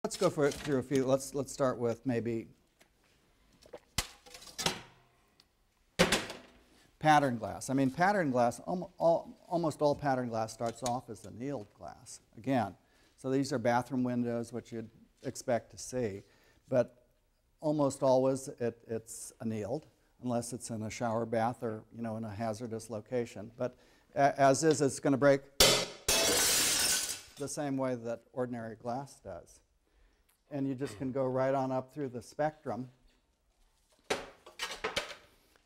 Let's go through a few. Let's start with maybe pattern glass. I mean, pattern glass, almost all pattern glass starts off as annealed glass. Again, so these are bathroom windows, which you'd expect to see, but almost always it's annealed, unless it's in a shower bath or in a hazardous location. But as is, it's going to break the same way that ordinary glass does. And you just can go right on up through the spectrum.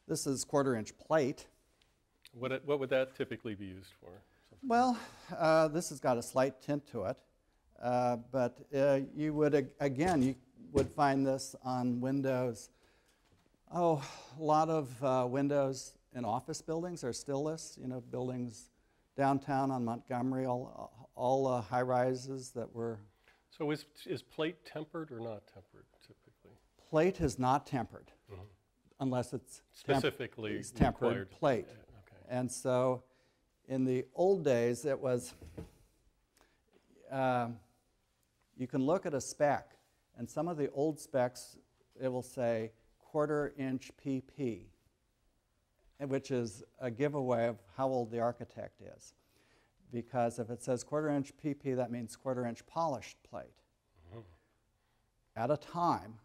This is 1/4-inch plate. What would that typically be used for? Well, this has got a slight tint to it, but you would find this on windows. Oh, a lot of windows in office buildings are still this. Buildings downtown on Montgomery, all high rises that were. So is plate tempered or not tempered typically? Plate is not tempered, unless it's specifically tempered plate. Okay. And so in the old days, it was, you can look at a spec, and some of the old specs, it will say 1/4-inch PP, which is a giveaway of how old the architect is. Because if it says 1/4-inch PP, that means 1/4-inch polished plate. At a time,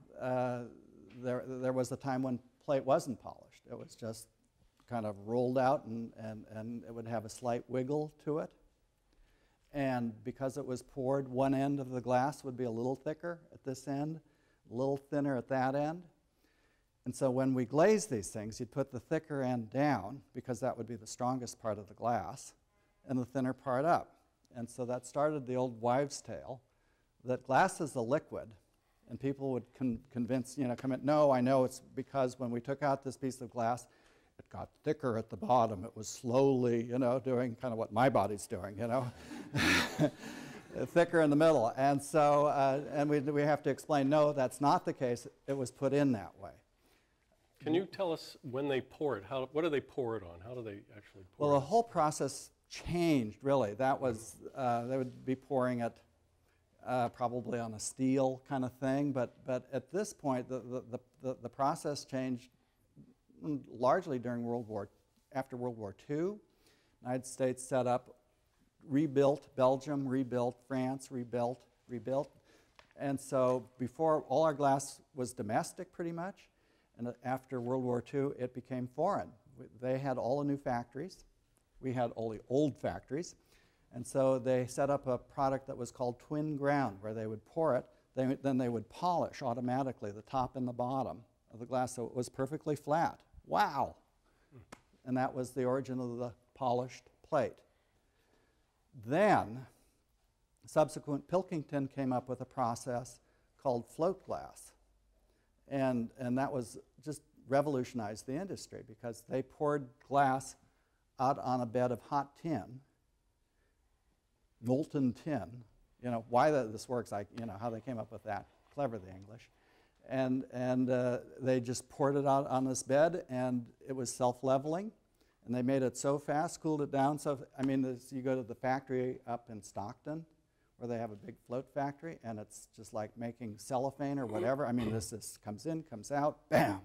there was a time when plate wasn't polished. It was just kind of rolled out, and it would have a slight wiggle to it. And because it was poured, one end of the glass would be a little thicker at this end, a little thinner at that end. And so when we glaze these things, you'd put the thicker end down, because that would be the strongest part of the glass, and the thinner part up. And so that started the old wives' tale that glass is a liquid, and people would convince, come in, no, I know it's because when we took out this piece of glass, it got thicker at the bottom. It was slowly, doing kind of what my body's doing, thicker in the middle. And so, and we have to explain, no, that's not the case. It was put in that way. Can you tell us when they pour it? What do they pour it on? How do they actually pour it? Well, the whole process changed, really. That was, they would be pouring it probably on a steel kind of thing, but at this point, the process changed largely during after World War II. United States set up, rebuilt Belgium, rebuilt France, rebuilt. And so before, all our glass was domestic pretty much, and after World War II, it became foreign. They had all the new factories. We had all the old factories. And so they set up a product that was called twin ground, where they would pour it, then they would polish automatically the top and the bottom of the glass so it was perfectly flat. Wow! And that was the origin of the polished plate. Then, subsequent Pilkington came up with a process called float glass. And that was just revolutionized the industry, because they poured glass out on a bed of hot tin, molten tin. Why this works, how they came up with that. Clever, the English. And they just poured it out on this bed, and it was self-leveling. And they made it so fast, cooled it down. So, you go to the factory up in Stockton, where they have a big float factory, and it's just like making cellophane or whatever. This comes in, comes out, bam.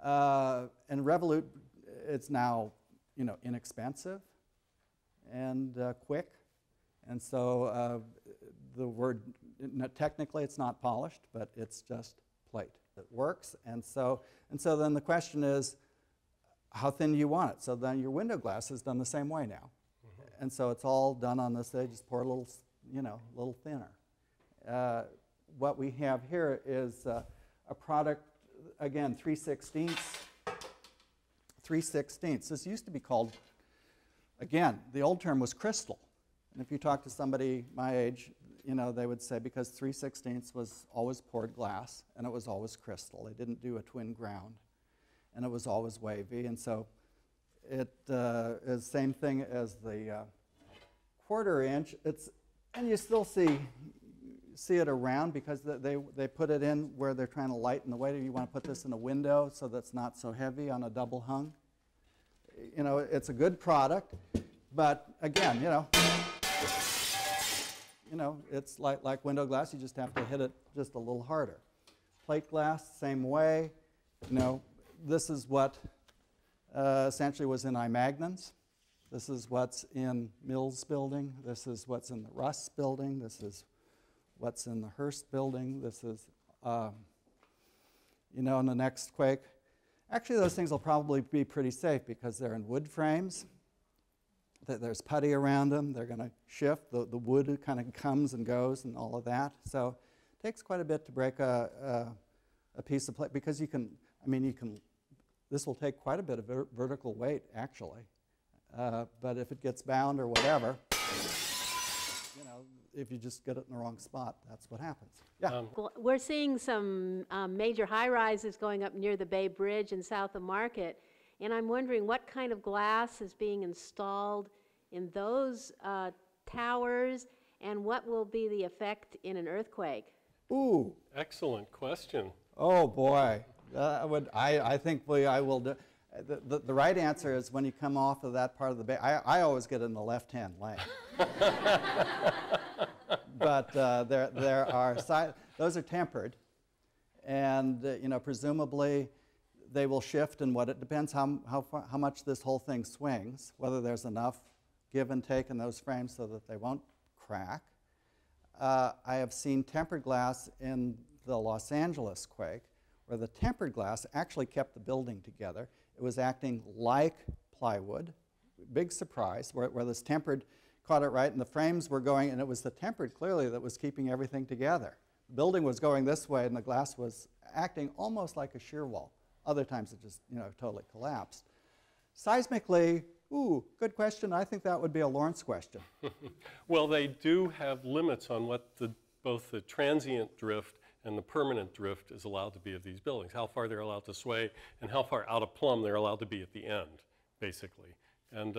And Revolut, it's now, inexpensive and quick. And so the word, technically it's not polished, but it's just plate. It works. And so then the question is, how thin do you want it? So then your window glass is done the same way now. And so it's all done on this. They just pour a little, little thinner. What we have here is a product, again, 3/16. 3/16. This used to be called, again, the old term was crystal. And if you talk to somebody my age, they would say because 3/16 was always poured glass, and it was always crystal. They didn't do a twin ground, and it was always wavy. And so it is the same thing as the 1/4-inch. And you still see it around, because they put it in where they're trying to lighten the weight. You want to put this in a window so that's not so heavy on a double hung. It's a good product, but again, you know, it's like window glass. You just have to hit it just a little harder. Plate glass, same way. You know, this is what essentially was in Imagnans. This is what's in Mills building. This is what's in the Russ building. This is what's in the Hearst building. This is, you know, in the next quake. Actually, those things will probably be pretty safe because they're in wood frames. There's putty around them. They're going to shift. The wood kind of comes and goes and all of that. So it takes quite a bit to break a piece of plate because you can, I mean, you can, this will take quite a bit of vertical weight, actually. But if it gets bound or whatever, you know, if you just get it in the wrong spot, that's what happens. Yeah. We're seeing some major high-rises going up near the Bay Bridge and south of Market, and I'm wondering what kind of glass is being installed in those towers, and what will be the effect in an earthquake? Ooh. Excellent question. Oh, boy. I think I will do. The right answer is when you come off of that part of the bay. I always get in the left-hand lane. But there are those are tempered, and you know, presumably they will shift. And what it depends how much this whole thing swings, whether there's enough give and take in those frames so that they won't crack. I have seen tempered glass in the Los Angeles quake, where the tempered glass actually kept the building together. It was acting like plywood. Big surprise, where this tempered caught it right, and the frames were going, and it was the tempered, clearly, that was keeping everything together. The building was going this way, and the glass was acting almost like a shear wall. Other times it just, you know, totally collapsed. Seismically, ooh, good question. I think that would be a Laurence question. Well, they do have limits on what both the transient drift and the permanent drift is allowed to be of these buildings, how far they're allowed to sway and how far out of plumb they're allowed to be at the end, basically. And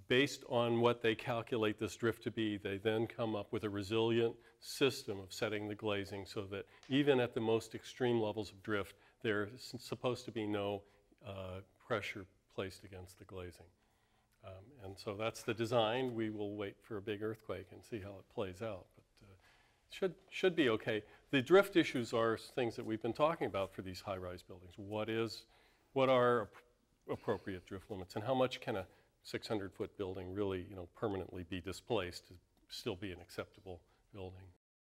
based on what they calculate this drift to be, they then come up with a resilient system of setting the glazing so that even at the most extreme levels of drift, there's supposed to be no pressure placed against the glazing. And so that's the design. We will wait for a big earthquake and see how it plays out. But should be okay. The drift issues are things that we've been talking about for these high-rise buildings. What are appropriate drift limits, and how much can a 600-foot building really, you know, permanently be displaced to still be an acceptable building?